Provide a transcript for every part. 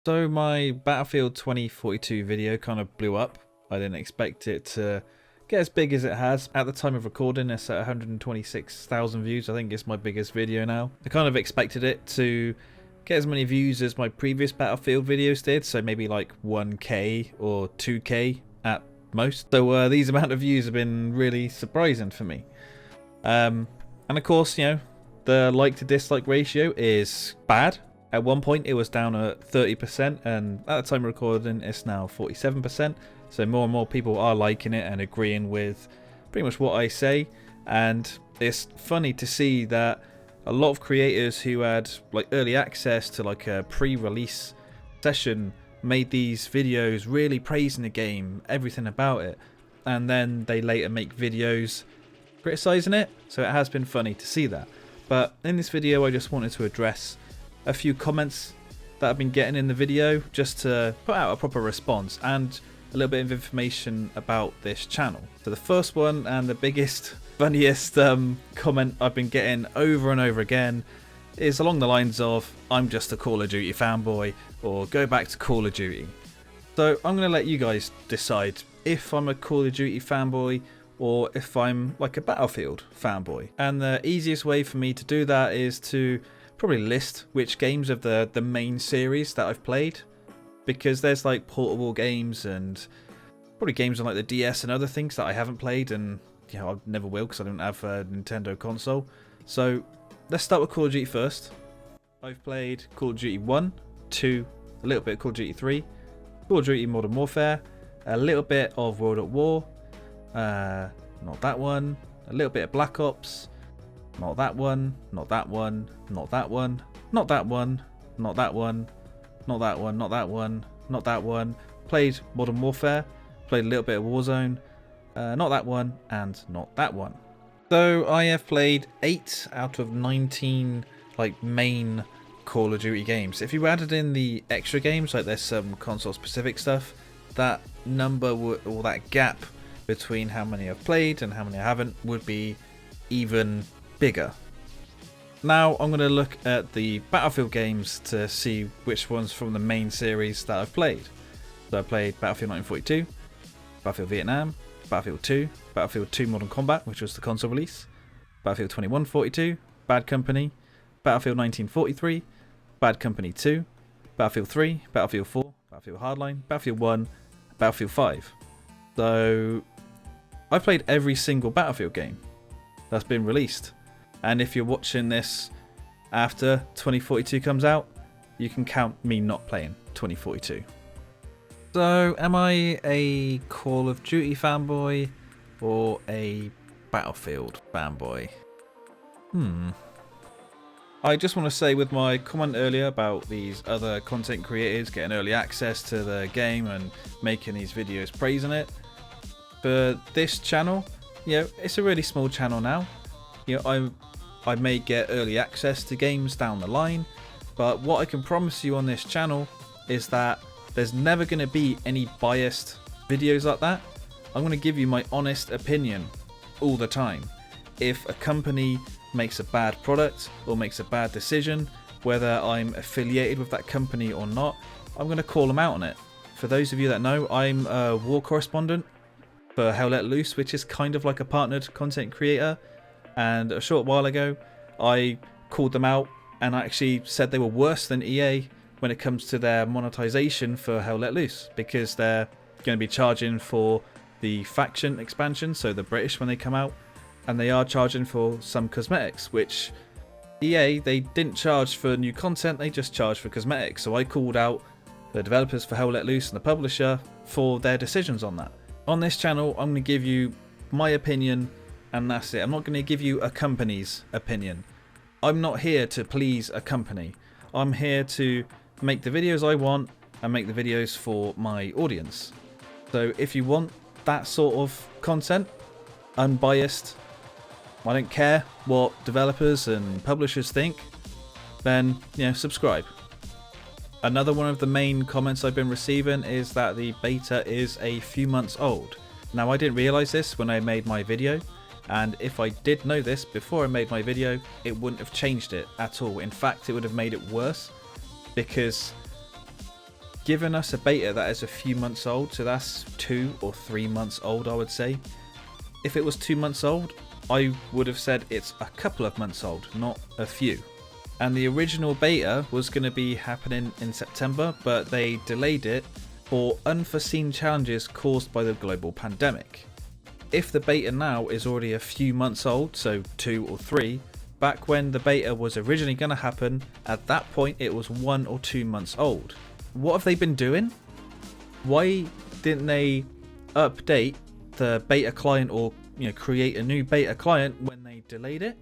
So my Battlefield 2042 video kind of blew up. I didn't expect it to get as big as it has. At the time of recording, it's at 126,000 views. I think it's my biggest video now. I kind of expected it to get as many views as my previous Battlefield videos did, so maybe like 1k or 2k at most. So these amount of views have been really surprising for me. And of course, you know, the like to dislike ratio is bad. At one point it was down at 30%, and at the time of recording it's now 47%. So more and more people are liking it and agreeing with pretty much what I say. And it's funny to see that a lot of creators who had like early access to like a pre-release session made these videos really praising the game, everything about it, and then they later make videos criticizing it. So it has been funny to see that. But in this video I just wanted to address a few comments that I've been getting in the video, just to put out a proper response and a little bit of information about this channel. So the first one and the biggest, funniest comment I've been getting over and over again is along the lines of, I'm just a Call of Duty fanboy, or go back to Call of Duty. So I'm going to let you guys decide if I'm a Call of Duty fanboy or if I'm like a Battlefield fanboy. And the easiest way for me to do that is to probably list which games of the main series that I've played, because there's like portable games and probably games on like the DS and other things that I haven't played, and you know, I never will because I don't have a Nintendo console. So let's start with Call of Duty first. I've played Call of Duty 1, 2, a little bit of Call of Duty 3, Call of Duty Modern Warfare, a little bit of World at War, not that one, a little bit of Black Ops, not that one, not that one, not that one, not that one, not that one, not that one, not that one, not that one. Played Modern Warfare, played a little bit of Warzone, not that one, and not that one. So I have played 8 out of 19 like main Call of Duty games. If you added in the extra games, like there's some console specific stuff, that number or that gap between how many I've played and how many I haven't would be even bigger. Now I'm going to look at the Battlefield games to see which ones from the main series that I've played. So I played Battlefield 1942, Battlefield Vietnam, Battlefield 2, Battlefield 2 Modern Combat, which was the console release, Battlefield 2142, Bad Company, Battlefield 1943, Bad Company 2, Battlefield 3, Battlefield 4, Battlefield Hardline, Battlefield 1, Battlefield 5. So I've played every single Battlefield game that's been released. And if you're watching this after 2042 comes out, you can count me not playing 2042. So am I a Call of Duty fanboy or a Battlefield fanboy? I just want to say, with my comment earlier about these other content creators getting early access to the game and making these videos praising it, for this channel, you know, it's a really small channel now. You know, I may get early access to games down the line, but what I can promise you on this channel is that there's never going to be any biased videos like that. I'm going to give you my honest opinion all the time. If a company makes a bad product or makes a bad decision, whether I'm affiliated with that company or not, I'm going to call them out on it. For those of you that know, I'm a war correspondent for Hell Let Loose, which is kind of like a partnered content creator. And a short while ago, I called them out and I actually said they were worse than EA when it comes to their monetization for Hell Let Loose, because they're going to be charging for the faction expansion, so the British when they come out, and they are charging for some cosmetics, which EA, they didn't charge for new content, they just charged for cosmetics. So I called out the developers for Hell Let Loose and the publisher for their decisions on that. On this channel, I'm going to give you my opinion, and that's it. I'm not going to give you a company's opinion. I'm not here to please a company. I'm here to make the videos I want and make the videos for my audience. So if you want that sort of content, unbiased, I don't care what developers and publishers think, then, you know, subscribe. Another one of the main comments I've been receiving is that the beta is a few months old. Now, I didn't realize this when I made my video, and if I did know this before I made my video, it wouldn't have changed it at all. In fact, it would have made it worse, because given us a beta that is a few months old, so that's 2 or 3 months old, I would say. If it was 2 months old, I would have said it's a couple of months old, not a few. And the original beta was going to be happening in September, but they delayed it for unforeseen challenges caused by the global pandemic. If the beta now is already a few months old, so 2 or 3, back when the beta was originally going to happen, at that point it was 1 or 2 months old. What have they been doing? Why didn't they update the beta client, or create a new beta client when they delayed it?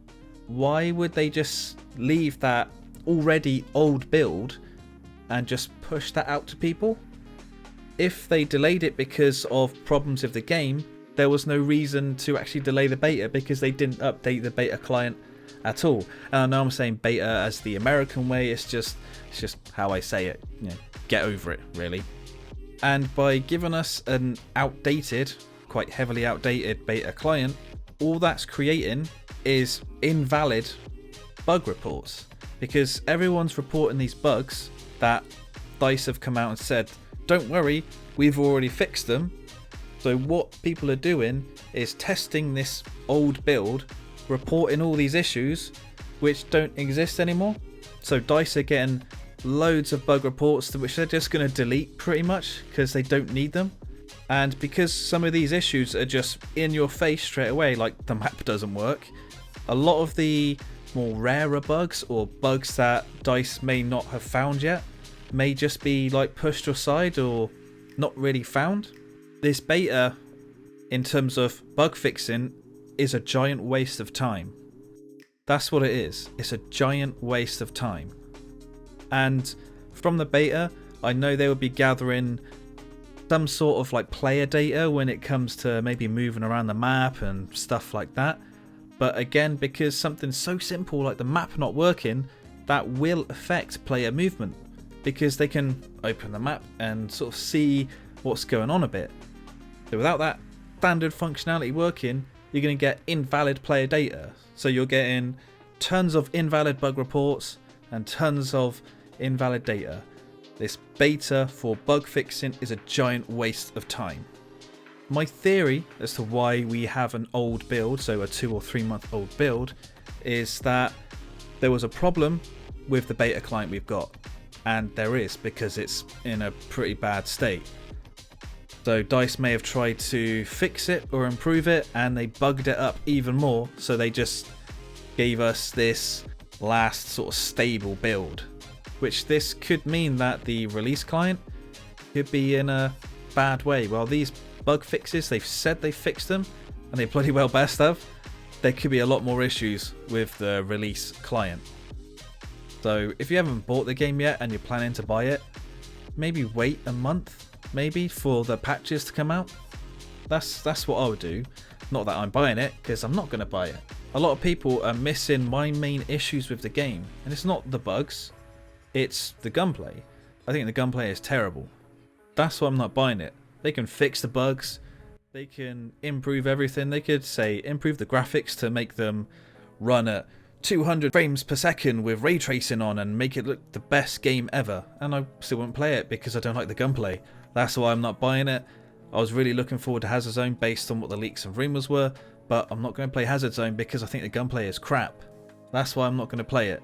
Why would they just leave that already old build and just push that out to people? If they delayed it because of problems with the game, there was no reason to actually delay the beta, because they didn't update the beta client at all. And I know I'm saying beta as the American way, it's just how I say it. Get over it, really. And by giving us an outdated, quite heavily outdated beta client, all that's creating is invalid bug reports, because everyone's reporting these bugs that DICE have come out and said, don't worry, we've already fixed them. So what people are doing is testing this old build, reporting all these issues which don't exist anymore. So DICE are getting loads of bug reports which they're just going to delete pretty much because they don't need them. And because some of these issues are just in your face straight away, like the map doesn't work, a lot of the more rarer bugs, or bugs that DICE may not have found yet, may just be like pushed aside or not really found. This beta, in terms of bug fixing, is a giant waste of time. That's what it is. It's a giant waste of time. And from the beta, I know they will be gathering some sort of like player data when it comes to maybe moving around the map and stuff like that. But again, because something so simple like the map not working, that will affect player movement, because they can open the map and sort of see what's going on a bit. So without that standard functionality working, you're going to get invalid player data. So you're getting tons of invalid bug reports and tons of invalid data. This beta for bug fixing is a giant waste of time. My theory as to why we have an old build, so a 2 or 3 month old build, is that there was a problem with the beta client we've got. And there is, because it's in a pretty bad state. So DICE may have tried to fix it or improve it, and they bugged it up even more, so they just gave us this last sort of stable build. Which this could mean that the release client could be in a bad way. Well, these bug fixes, they've said they fixed them, and they bloody well best have. There could be a lot more issues with the release client. So if you haven't bought the game yet and you're planning to buy it, maybe wait a month, maybe, for the patches to come out. That's what I would do. Not that I'm buying it, because I'm not going to buy it. A lot of people are missing my main issues with the game, and it's not the bugs, it's the gunplay. I think the gunplay is terrible. That's why I'm not buying it. They can fix the bugs, they can improve everything. They could say improve the graphics to make them run at 200 frames per second with ray tracing on and make it look the best game ever, and I still won't play it because I don't like the gunplay. That's why I'm not buying it. I was really looking forward to Hazard Zone based on what the leaks and rumours were, but I'm not going to play Hazard Zone because I think the gunplay is crap. That's why I'm not going to play it.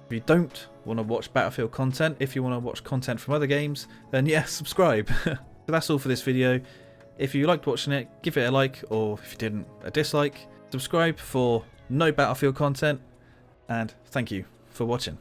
If you don't want to watch Battlefield content, if you want to watch content from other games, then yeah, subscribe. So that's all for this video. If you liked watching it, give it a like, or if you didn't, a dislike. Subscribe for no Battlefield content, and thank you for watching.